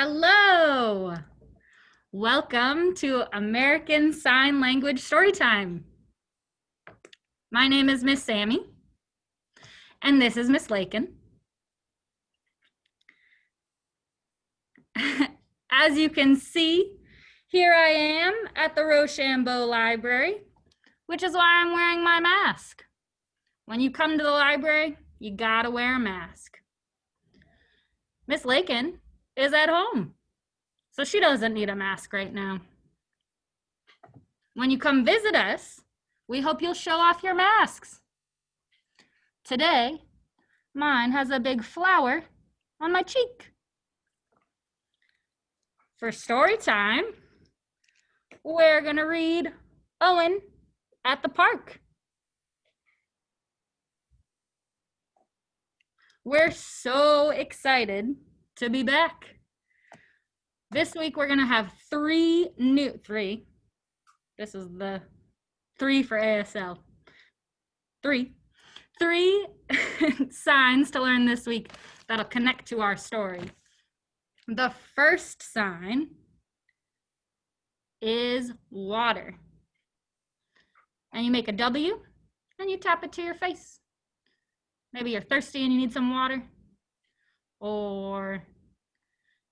Hello! Welcome to American Sign Language Storytime. My name is Miss Sammy, and this is Miss Lakin. As you can see, here I am at the Rochambeau Library, which is why I'm wearing my mask. When you come to the library, you gotta wear a mask. Miss Lakin is at home, so she doesn't need a mask right now. When you come visit us, we hope you'll show off your masks. Today, mine has a big flower on my cheek. For story time, we're gonna read Owen at the park. We're so excited to be back. This week we're gonna have three. This is the 3 for ASL. Three signs to learn this week that'll connect to our story. The first sign is water. And you make a W and you tap it to your face. Maybe you're thirsty and you need some water. Or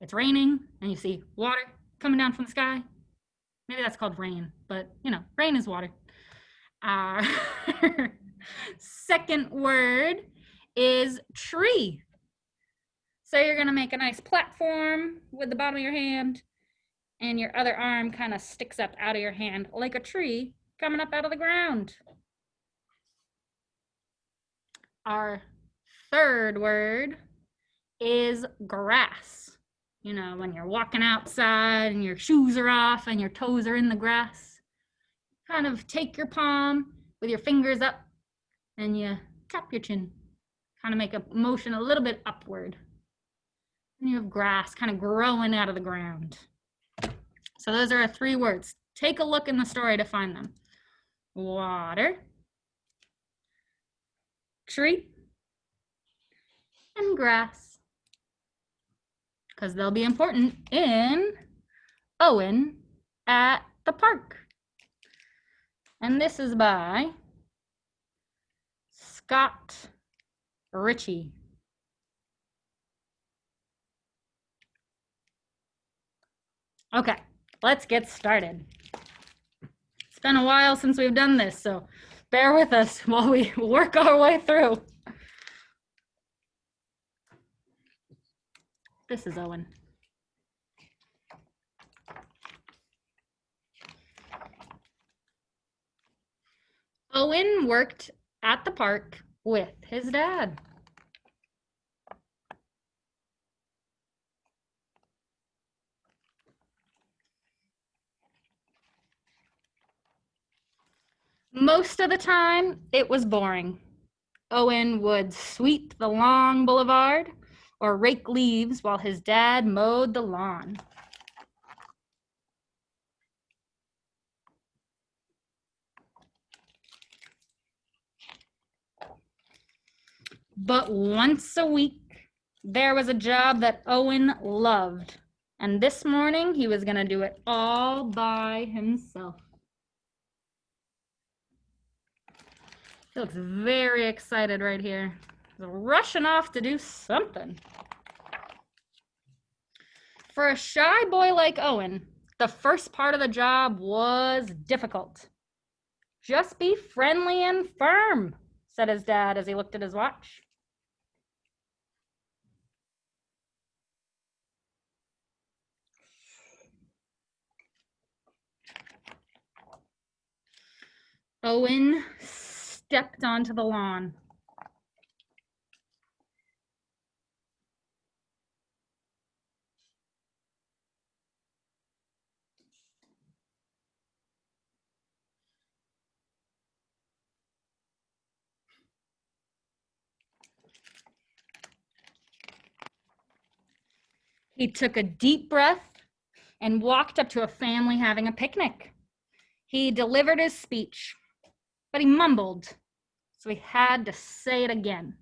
it's raining and you see water coming down from the sky. Maybe that's called rain, but you know, rain is water. Our second word is tree. So you're gonna make a nice platform with the bottom of your hand and your other arm kind of sticks up out of your hand like a tree coming up out of the ground. Our third word is grass. You know, when you're walking outside and your shoes are off and your toes are in the grass, kind of take your palm with your fingers up and you tap your chin. Kind of make a motion a little bit upward. And you have grass kind of growing out of the ground. So those are our 3 words. Take a look in the story to find them. Water, tree, and grass. Because they'll be important in Owen at the park. And this is by Scott Ritchie. Okay, let's get started. It's been a while since we've done this, so bear with us while we work our way through. This is Owen. Owen worked at the park with his dad. Most of the time, it was boring. Owen would sweep the long boulevard or rake leaves while his dad mowed the lawn. But once a week, there was a job that Owen loved. And this morning, he was gonna do it all by himself. He looks very excited right here. He's rushing off to do something. For a shy boy like Owen, the first part of the job was difficult. Just be friendly and firm, said his dad as he looked at his watch. Owen stepped onto the lawn. He took a deep breath and walked up to a family having a picnic. He delivered his speech, but he mumbled, so he had to say it again.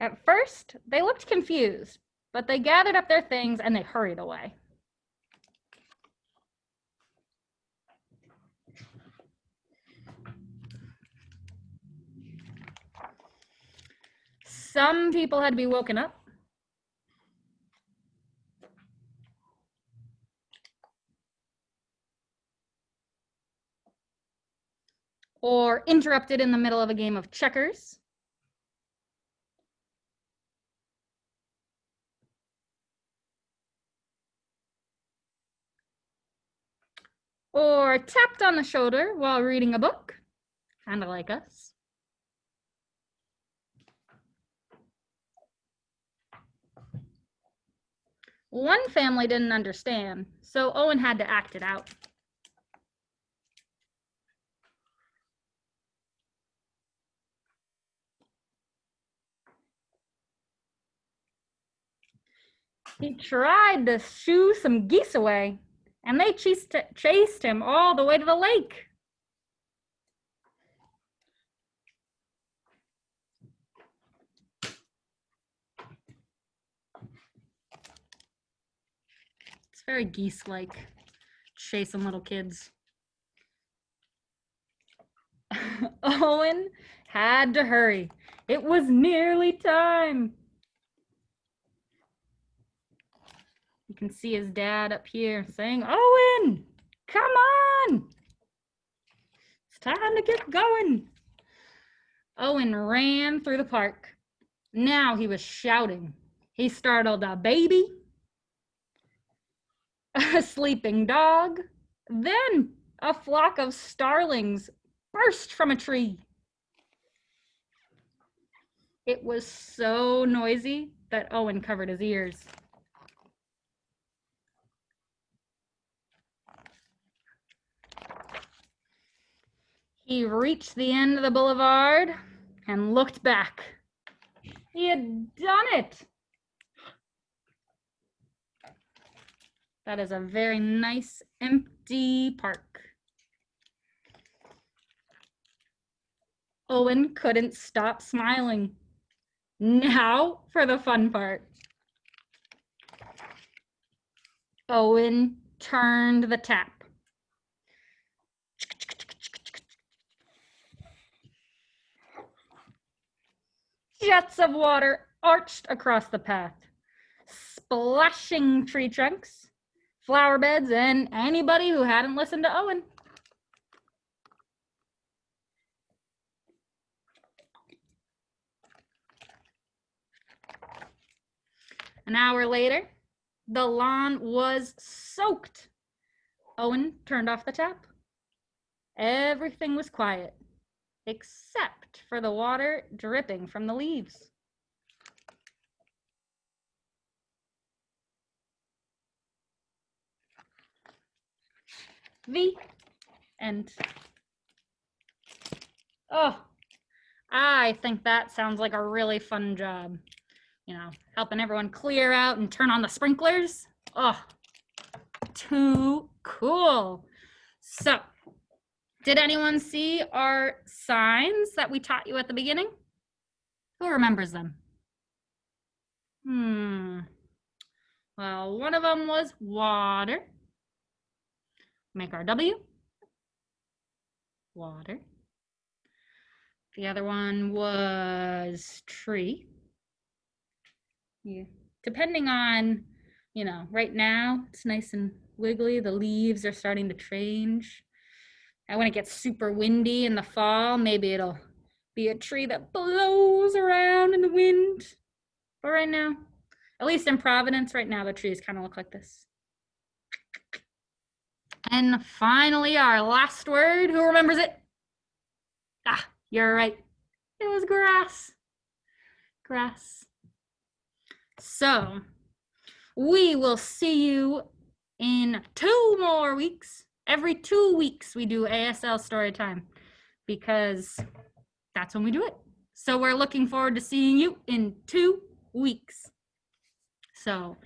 At first, they looked confused, but they gathered up their things and they hurried away. Some people had to be woken up. Or interrupted in the middle of a game of checkers. Or tapped on the shoulder while reading a book, kind of like us. One family didn't understand, so Owen had to act it out. He tried to shoo some geese away, and they chased him all the way to the lake. It's very geese-like, chasing little kids. Owen had to hurry. It was nearly time. You can see his dad up here saying, "Owen, come on. It's time to get going." Owen ran through the park. Now he was shouting. He startled a baby, a sleeping dog, then a flock of starlings burst from a tree. It was so noisy that Owen covered his ears. He reached the end of the boulevard and looked back. He had done it. That is a very nice empty park. Owen couldn't stop smiling. Now for the fun part. Owen turned the tap. Jets of water arched across the path, splashing tree trunks, flower beds, and anybody who hadn't listened to Owen. An hour later, the lawn was soaked. Owen turned off the tap. Everything was quiet, except for the water dripping from the leaves. The end. Oh, I think that sounds like a really fun job. You know, helping everyone clear out and turn on the sprinklers. Oh, too cool. So, did anyone see our signs that we taught you at the beginning? Who remembers them? Well, one of them was water. Make our W. Water. The other one was tree. Yeah. Depending on, you know, right now it's nice and wiggly. The leaves are starting to change. And when it gets super windy in the fall, maybe it'll be a tree that blows around in the wind. But right now, at least in Providence, right now, the trees kind of look like this. And finally, our last word. Who remembers it? Ah, you're right. It was grass. Grass. So, we will see you in 2 more weeks. Every 2 weeks, we do ASL Storytime because that's when we do it. So, we're looking forward to seeing you in 2 weeks. So,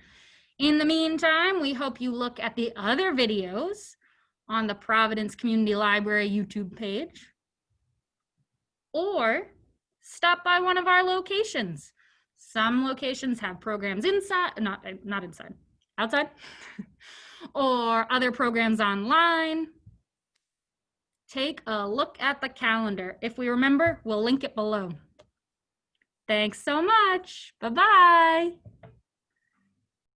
in the meantime, we hope you look at the other videos on the Providence Community Library YouTube page or stop by one of our locations. Some locations have programs inside, not inside, outside, or other programs online. Take a look at the calendar. If we remember, we'll link it below. Thanks so much. Bye-bye.